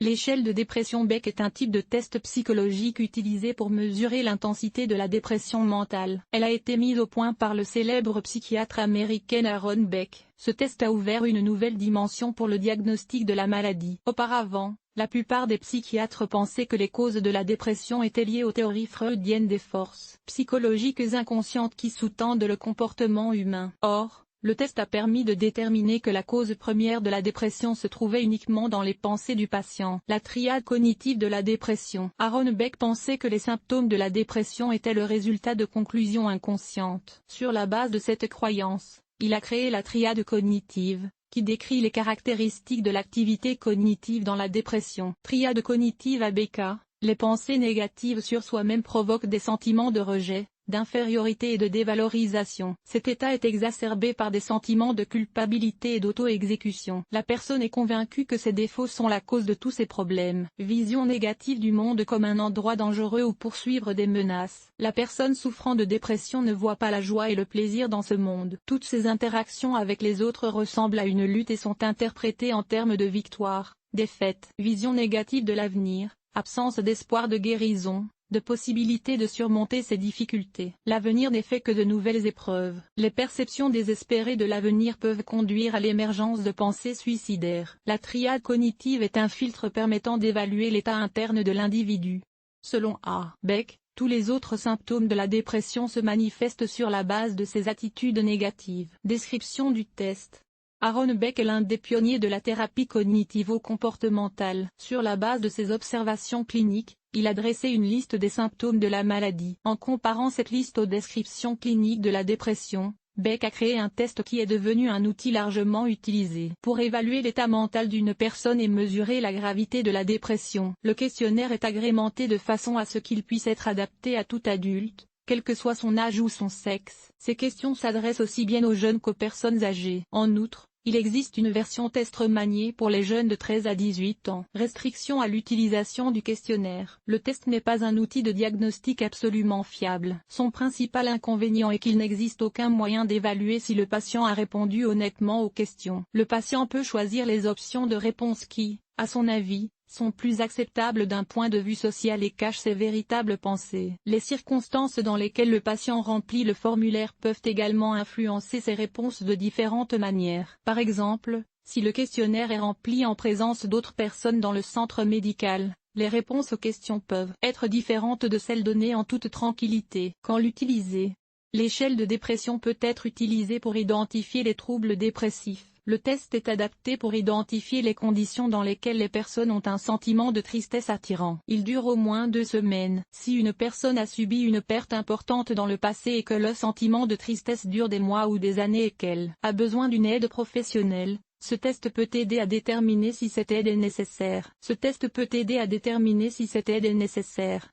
L'échelle de dépression Beck est un type de test psychologique utilisé pour mesurer l'intensité de la dépression mentale. Elle a été mise au point par le célèbre psychiatre américain Aaron Beck. Ce test a ouvert une nouvelle dimension pour le diagnostic de la maladie. Auparavant, la plupart des psychiatres pensaient que les causes de la dépression étaient liées aux théories freudiennes des forces psychologiques inconscientes qui sous-tendent le comportement humain. Or, le test a permis de déterminer que la cause première de la dépression se trouvait uniquement dans les pensées du patient. La triade cognitive de la dépression. Aaron Beck pensait que les symptômes de la dépression étaient le résultat de conclusions inconscientes. Sur la base de cette croyance, il a créé la triade cognitive, qui décrit les caractéristiques de l'activité cognitive dans la dépression. Triade cognitive ABK, les pensées négatives sur soi-même provoquent des sentiments de rejet, d'infériorité et de dévalorisation. Cet état est exacerbé par des sentiments de culpabilité et d'auto-exécution. La personne est convaincue que ses défauts sont la cause de tous ses problèmes. Vision négative du monde comme un endroit dangereux où poursuivre des menaces. La personne souffrant de dépression ne voit pas la joie et le plaisir dans ce monde. Toutes ses interactions avec les autres ressemblent à une lutte et sont interprétées en termes de victoire, défaite. Vision négative de l'avenir, absence d'espoir de guérison, de possibilité de surmonter ces difficultés. L'avenir n'est fait que de nouvelles épreuves. Les perceptions désespérées de l'avenir peuvent conduire à l'émergence de pensées suicidaires. La triade cognitive est un filtre permettant d'évaluer l'état interne de l'individu. Selon A. Beck, tous les autres symptômes de la dépression se manifestent sur la base de ces attitudes négatives. Description du test. Aaron Beck est l'un des pionniers de la thérapie cognitivo-comportementale. Sur la base de ses observations cliniques, il a dressé une liste des symptômes de la maladie. En comparant cette liste aux descriptions cliniques de la dépression, Beck a créé un test qui est devenu un outil largement utilisé pour évaluer l'état mental d'une personne et mesurer la gravité de la dépression. Le questionnaire est agrémenté de façon à ce qu'il puisse être adapté à tout adulte, quel que soit son âge ou son sexe. Ces questions s'adressent aussi bien aux jeunes qu'aux personnes âgées. En outre, il existe une version test remaniée pour les jeunes de 13 à 18 ans. Restriction à l'utilisation du questionnaire. Le test n'est pas un outil de diagnostic absolument fiable. Son principal inconvénient est qu'il n'existe aucun moyen d'évaluer si le patient a répondu honnêtement aux questions. Le patient peut choisir les options de réponse qui, à son avis, sont plus acceptables d'un point de vue social et cachent ses véritables pensées. Les circonstances dans lesquelles le patient remplit le formulaire peuvent également influencer ses réponses de différentes manières. Par exemple, si le questionnaire est rempli en présence d'autres personnes dans le centre médical, les réponses aux questions peuvent être différentes de celles données en toute tranquillité. Quand l'utiliser. L'échelle de dépression peut être utilisée pour identifier les troubles dépressifs. Le test est adapté pour identifier les conditions dans lesquelles les personnes ont un sentiment de tristesse attirant. Il dure au moins 2 semaines. Si une personne a subi une perte importante dans le passé et que le sentiment de tristesse dure des mois ou des années et qu'elle a besoin d'une aide professionnelle, ce test peut aider à déterminer si cette aide est nécessaire.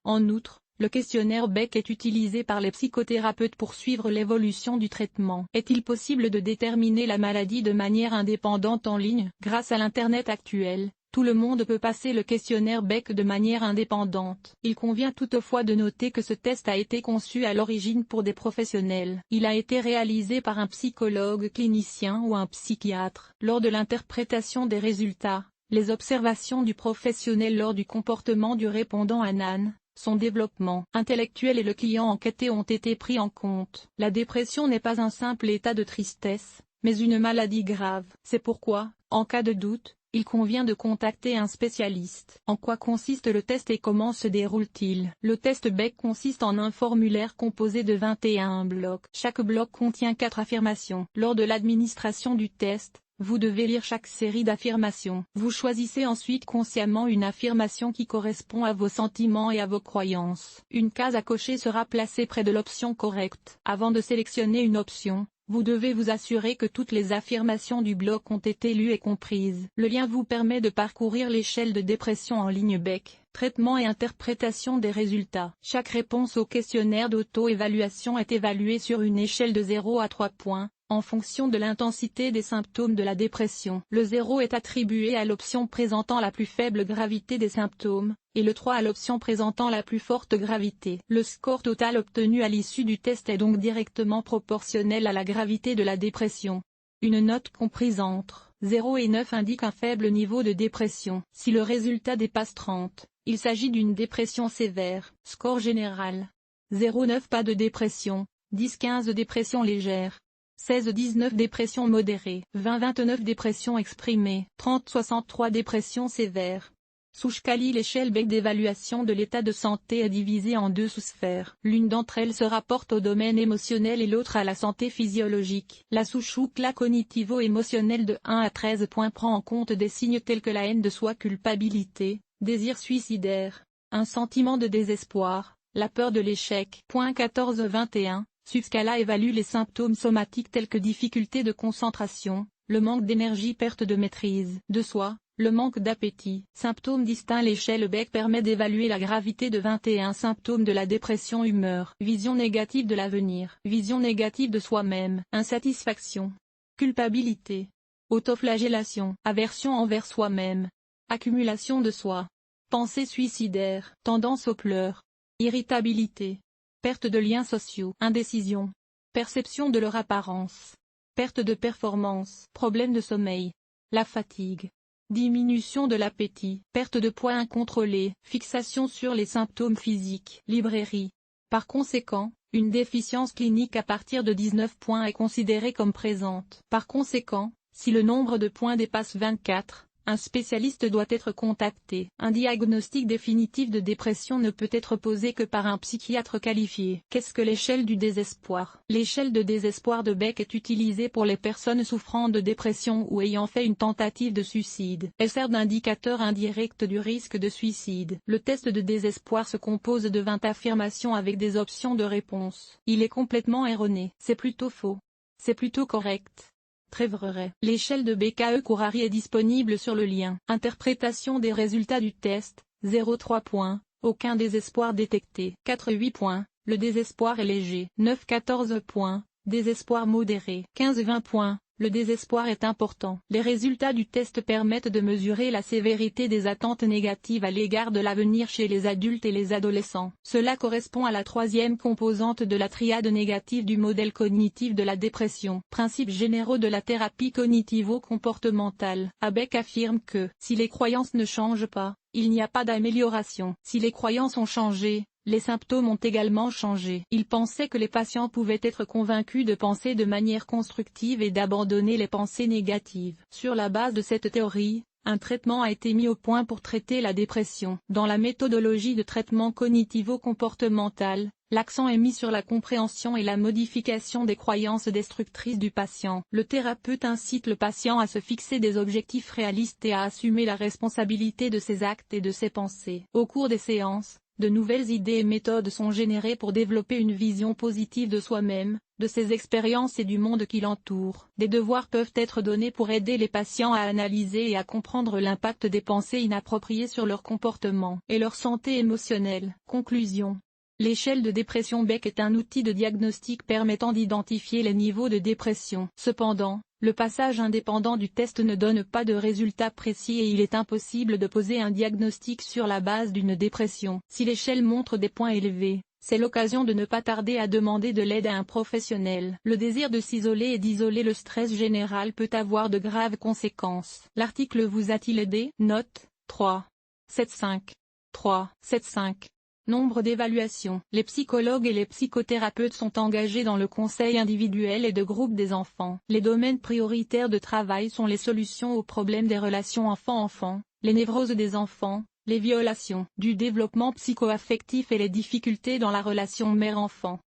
En outre, le questionnaire Beck est utilisé par les psychothérapeutes pour suivre l'évolution du traitement. Est-il possible de déterminer la maladie de manière indépendante en ligne? Grâce à l'Internet actuel, tout le monde peut passer le questionnaire Beck de manière indépendante. Il convient toutefois de noter que ce test a été conçu à l'origine pour des professionnels. Il a été réalisé par un psychologue clinicien ou un psychiatre. Lors de l'interprétation des résultats, les observations du professionnel lors du comportement du répondant à NAN, son développement intellectuel et le client enquêté ont été pris en compte. La dépression n'est pas un simple état de tristesse, mais une maladie grave. C'est pourquoi, en cas de doute, il convient de contacter un spécialiste. En quoi consiste le test et comment se déroule-t-il? Le test Beck consiste en un formulaire composé de 21 blocs. Chaque bloc contient 4 affirmations. Lors de l'administration du test, vous devez lire chaque série d'affirmations. Vous choisissez ensuite consciemment une affirmation qui correspond à vos sentiments et à vos croyances. Une case à cocher sera placée près de l'option correcte. Avant de sélectionner une option, vous devez vous assurer que toutes les affirmations du bloc ont été lues et comprises. Le lien vous permet de parcourir l'échelle de dépression en ligne Beck. Traitement et interprétation des résultats. Chaque réponse au questionnaire d'auto-évaluation est évaluée sur une échelle de 0 à 3 points, en fonction de l'intensité des symptômes de la dépression. Le 0 est attribué à l'option présentant la plus faible gravité des symptômes, et le 3 à l'option présentant la plus forte gravité. Le score total obtenu à l'issue du test est donc directement proportionnel à la gravité de la dépression. Une note comprise entre 0 et 9 indiquent un faible niveau de dépression. Si le résultat dépasse 30, il s'agit d'une dépression sévère. Score général. 0,9 pas de dépression, 10-15 dépression légère, 16-19 dépression modérée, 20-29 dépression exprimée, 30-63 dépression sévère. Souchkali. L'échelle Beck d'évaluation de l'état de santé est divisée en deux sous-sphères. L'une d'entre elles se rapporte au domaine émotionnel et l'autre à la santé physiologique. La Souchoukla cognitivo-émotionnelle de 1 à 13 points prend en compte des signes tels que la haine de soi, culpabilité, désir suicidaire, un sentiment de désespoir, la peur de l'échec. 14-21, Subscala évalue les symptômes somatiques tels que difficulté de concentration, le manque d'énergie, perte de maîtrise de soi, le manque d'appétit. Symptômes distincts. L'échelle Beck permet d'évaluer la gravité de 21 symptômes de la dépression. Humeur, vision négative de l'avenir, vision négative de soi-même, insatisfaction, culpabilité, autoflagellation, aversion envers soi-même, accumulation de soi, pensée suicidaire, tendance aux pleurs, irritabilité, perte de liens sociaux, indécision, perception de leur apparence, perte de performance, problème de sommeil, la fatigue, diminution de l'appétit, perte de poids incontrôlée, fixation sur les symptômes physiques. Librairie. Par conséquent, une déficience clinique à partir de 19 points est considérée comme présente. Par conséquent, si le nombre de points dépasse 24, un spécialiste doit être contacté. Un diagnostic définitif de dépression ne peut être posé que par un psychiatre qualifié. Qu'est-ce que l'échelle du désespoir? L'échelle de désespoir de Beck est utilisée pour les personnes souffrant de dépression ou ayant fait une tentative de suicide. Elle sert d'indicateur indirect du risque de suicide. Le test de désespoir se compose de 20 affirmations avec des options de réponse. Il est complètement erroné. C'est plutôt faux. C'est plutôt correct. Très vrai. L'échelle de BKE-Courari est disponible sur le lien. Interprétation des résultats du test, 0,3 points, aucun désespoir détecté. 4,8 points, le désespoir est léger. 9,14 points, désespoir modéré. 15,20 points, le désespoir est important. Les résultats du test permettent de mesurer la sévérité des attentes négatives à l'égard de l'avenir chez les adultes et les adolescents. Cela correspond à la troisième composante de la triade négative du modèle cognitif de la dépression. Principes généraux de la thérapie cognitivo-comportementale. Beck affirme que, si les croyances ne changent pas, il n'y a pas d'amélioration. Si les croyances ont changé, les symptômes ont également changé. Il pensait que les patients pouvaient être convaincus de penser de manière constructive et d'abandonner les pensées négatives. Sur la base de cette théorie, un traitement a été mis au point pour traiter la dépression. Dans la méthodologie de traitement cognitivo-comportemental, l'accent est mis sur la compréhension et la modification des croyances destructrices du patient. Le thérapeute incite le patient à se fixer des objectifs réalistes et à assumer la responsabilité de ses actes et de ses pensées. Au cours des séances, de nouvelles idées et méthodes sont générées pour développer une vision positive de soi-même, de ses expériences et du monde qui l'entoure. Des devoirs peuvent être donnés pour aider les patients à analyser et à comprendre l'impact des pensées inappropriées sur leur comportement et leur santé émotionnelle. Conclusion. L'échelle de dépression Beck est un outil de diagnostic permettant d'identifier les niveaux de dépression. Cependant, le passage indépendant du test ne donne pas de résultats précis et il est impossible de poser un diagnostic sur la base d'une dépression. Si l'échelle montre des points élevés, c'est l'occasion de ne pas tarder à demander de l'aide à un professionnel. Le désir de s'isoler et d'isoler le stress général peut avoir de graves conséquences. L'article vous a-t-il aidé? Note 3.7.5. 3.7.5. Nombre d'évaluations. Les psychologues et les psychothérapeutes sont engagés dans le conseil individuel et de groupe des enfants. Les domaines prioritaires de travail sont les solutions aux problèmes des relations enfant-enfant, les névroses des enfants, les violations, du développement psycho-affectif et les difficultés dans la relation mère-enfant.